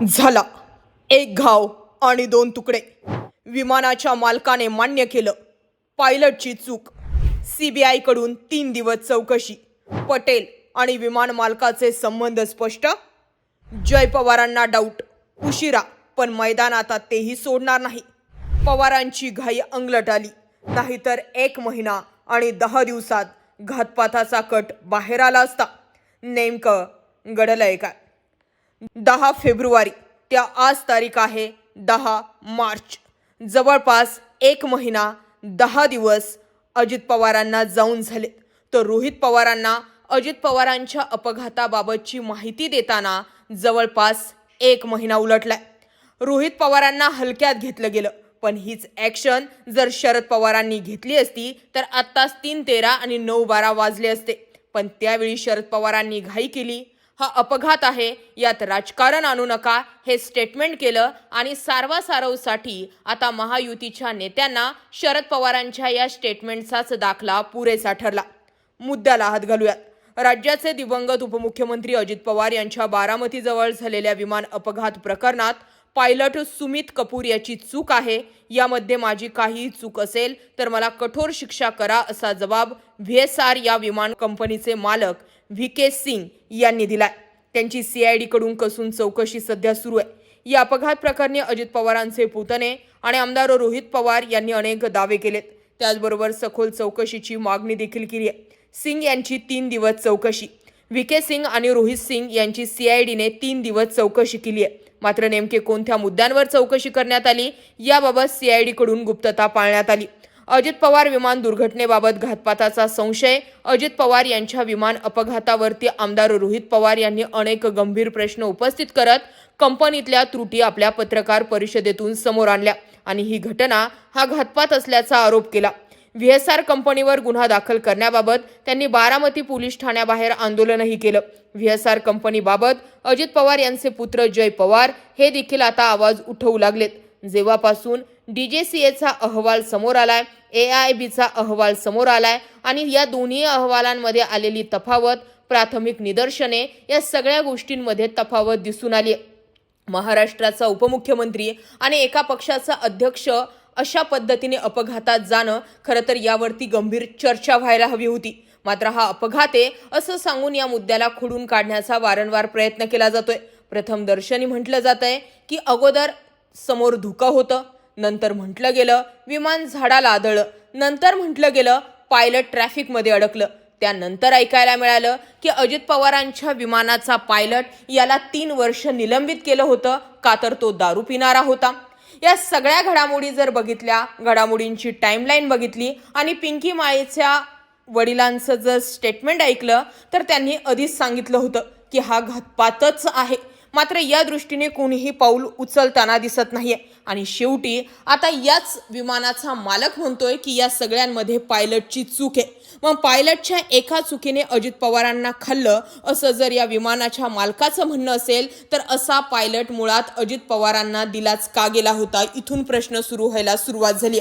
झाला एक घाव आणि दोन तुकडे. विमानाच्या मालकाने मान्य केलं पायलटची चूक. सीबीआय कडून 3 दिवस चौकशी. पटेल आणि विमान मालकाचे संबंध स्पष्ट. जय पवारांना डाऊट. उशिरा पण मैदान आता तेही सोडणार नाही. पवारांची घाई अंगलट आली. नाहीतर 1 महिना आणि 10 दिवसात घातपाताचा कट बाहेर आला असता. नेमकं घडलंय काय? 10 फेब्रुवारी त्या आज तारीख आहे 10 मार्च. जवळपास 1 महिना 10 दिवस अजित पवारांना जाऊन झाले. तर रोहित पवारांना अजित पवारांच्या अपघाताबाबतची माहिती देताना जवळपास 1 महिना उलटलाय. रोहित पवारांना हलक्यात घेतलं गेलं, पण हीच ॲक्शन जर शरद पवारांनी घेतली असती तर आत्ताच 3:13 आणि 9:12 वाजले असते. पण त्यावेळी शरद पवारांनी घाई केली. हा अपघात आहे, यात राजकारण आणू नका हे स्टेटमेंट केलं आणि सारवासारवसाठी आता महायुतीच्या नेत्यांना शरद पवारांच्या या स्टेटमेंटचाच दाखला पुरेसा ठरला. मुद्द्याला हात घालूयात. राज्याचे दिवंगत उपमुख्यमंत्री अजित पवार यांच्या बारामतीजवळ झालेल्या विमान अपघात प्रकरणात पायलट सुमित कपूर याची चूक आहे. यामध्ये माझी काहीही चूक असेल तर मला कठोर शिक्षा करा, असा जबाब VSR या विमान कंपनीचे मालक VK सिंग यांनी दिलाय. त्यांची CID कडून कसून चौकशी सध्या सुरू आहे. या अपघात प्रकरणी अजित पवारांचे पुतणे आणि आमदार रोहित पवार यांनी अनेक दावे केलेत. त्याचबरोबर सखोल चौकशीची मागणी देखील केली आहे. सिंग यांची 3 दिवस चौकशी. VK सिंग आणि रोहित सिंग यांची CID ने 3 दिवस चौकशी केली आहे. मात्र नेमके कोणत्या मुद्द्यांवर चौकशी करण्यात आली याबाबत CID कडून गुप्तता पाळण्यात आली. अजित पवार विमान दुर्घटनेबाबत घातपाताचा संशय. अजित पवार यांच्या विमान अपघातावरती आमदार रोहित पवार यांनी अनेक गंभीर प्रश्न उपस्थित करत कंपनीतल्या त्रुटी आपल्या पत्रकार परिषदेतून समोर आणल्या आणि ही घटना हा घातपात असल्याचा आरोप केला. VSR कंपनीवर गुन्हा दाखल करण्याबाबत त्यांनी बारामती पोलीस ठाण्याबाहेर आंदोलनही केलं. VSR कंपनीबाबत अजित पवार यांचे पुत्र जय पवार हे देखील आता आवाज उठवू लागलेत. जेव्हापासून DJCAचा अहवाल समोर आलाय, AIBचा अहवाल समोर आलाय आणि या दोन्ही अहवालांमध्ये आलेली तफावत, प्राथमिक निदर्शने, या सगळ्या गोष्टींमध्ये तफावत दिसून आली आहे. महाराष्ट्राचा उपमुख्यमंत्री आणि एका पक्षाचा अध्यक्ष अशा पद्धतीने अपघातात जाणं, खरं तर यावरती गंभीर चर्चा व्हायला हवी होती. मात्र हा अपघात आहे असं सांगून या मुद्द्याला खोडून काढण्याचा वारंवार प्रयत्न केला जातोय. प्रथम दर्शनी म्हटलं जात आहे की अगोदर समोर धुकं होतं, नंतर म्हटलं गेलं विमान झाडाला आदळलं, नंतर म्हटलं गेलं पायलट ट्रॅफिकमध्ये अडकलं. त्यानंतर ऐकायला मिळालं की अजित पवारांच्या विमानाचा पायलट याला 3 वर्ष निलंबित केलं होतं का तर तो दारू पिणारा होता. या सगळ्या घडामोडी जर बघितल्या, घडामोडींची टाईमलाईन बघितली आणि पिंकी माळेच्या वडिलांचं जर स्टेटमेंट ऐकलं तर त्यांनी आधीच सांगितलं होतं की हा घातपातच आहे. मात्र या दृष्टीने कोणीही पाऊल उचलताना दिसत नाहीये आणि शेवटी आता याच विमानाचा मालक म्हणतोय की या सगळ्यांमध्ये पायलटची चूक आहे. मग पायलटच्या एका चुकीने अजित पवारांना खाल्लं असं जर या विमानाच्या मालकाचं म्हणणं असेल तर असा पायलट मुळात अजित पवारांना दिलाच का गेला होता, इथून प्रश्न सुरू व्हायला सुरुवात झाली.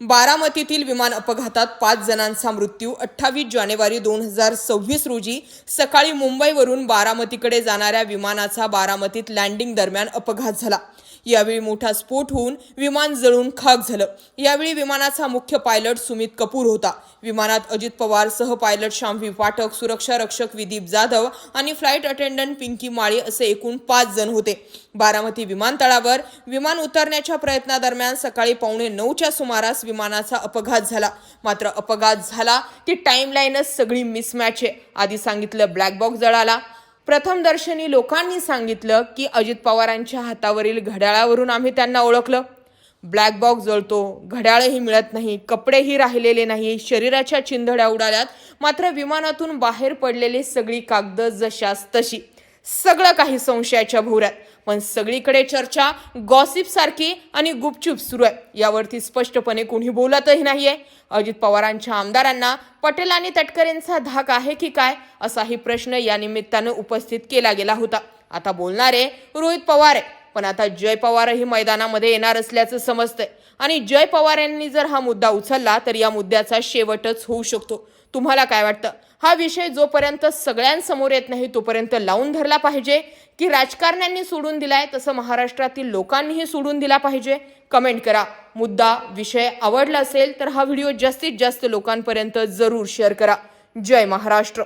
बारामतीतील विमान अपघातात 5 जणांचा मृत्यू. 28 जानेवारी 2026 रोजी सकाळी मुंबईवरून बारामतीकडे जाणाऱ्या विमानाचा बारामतीत लँडिंग दरम्यान अपघात झाला. यावेळी मोठा स्फोट होऊन विमान जळून खाक झालं. यावेळी विमानाचा मुख्य पायलट सुमित कपूर होता. विमानात अजित पवार, सह पायलट शामवी पाठक, सुरक्षा रक्षक विदीप जाधव आणि फ्लाईट अटेंडंट पिंकी माळी असे एकूण 5 जण होते. बारामती विमानतळावर विमान उतरण्याच्या प्रयत्नादरम्यान सकाळी 8:45च्या सुमारास विमानाचा अपघात झाला. मात्र अपघात झाला ती टाईमलाईनच सगळी मिसमॅच आहे. आधी सांगितलं ब्लॅक बॉक्स जळाला. प्रथम दर्शनी लोकांनी सांगितलं की अजित पवारांच्या हातावरील घड्याळावरून आम्ही त्यांना ओळखलं. ब्लॅक बॉक्स जळतो, घड्याळही मिळत नाही, कपडेही राहिलेले नाही, शरीराच्या चिंधड्या उडाल्यात. मात्र विमानातून बाहेर पडलेली सगळी कागद जशास तशी, सगळं काही संशयाच्या भोवऱ्यात. पण सगळीकडे चर्चा गॉसिप सारखी आणि गुपचूप सुरू आहे. यावरती स्पष्टपणे कोणी बोलतही नाहीये. अजित पवारांच्या आमदारांना पटेल आणि तटकरेंचा धाक आहे की काय, असाही प्रश्न या निमित्तानं उपस्थित केला गेला होता. आता बोलणारे रोहित पवार आहे, पण आता जय पवारही मैदानामध्ये येणार असल्याचं समजतंय आणि जय पवार यांनी जर हा मुद्दा उचलला तर या मुद्द्याचा शेवटच होऊ शकतो. तुम्हाला काय वाटतं? हा विषय जोपर्यंत सगळ्यांसमोर येत नाही तोपर्यंत लावून धरला पाहिजे की राजकारण्यांनी सोडून दिलाय तसं महाराष्ट्रातील लोकांनीही सोडून दिला पाहिजे. कमेंट करा. मुद्दा विषय आवडला असेल तर हा व्हिडिओ जास्तीत जास्त लोकांपर्यंत जरूर शेअर करा. जय महाराष्ट्र.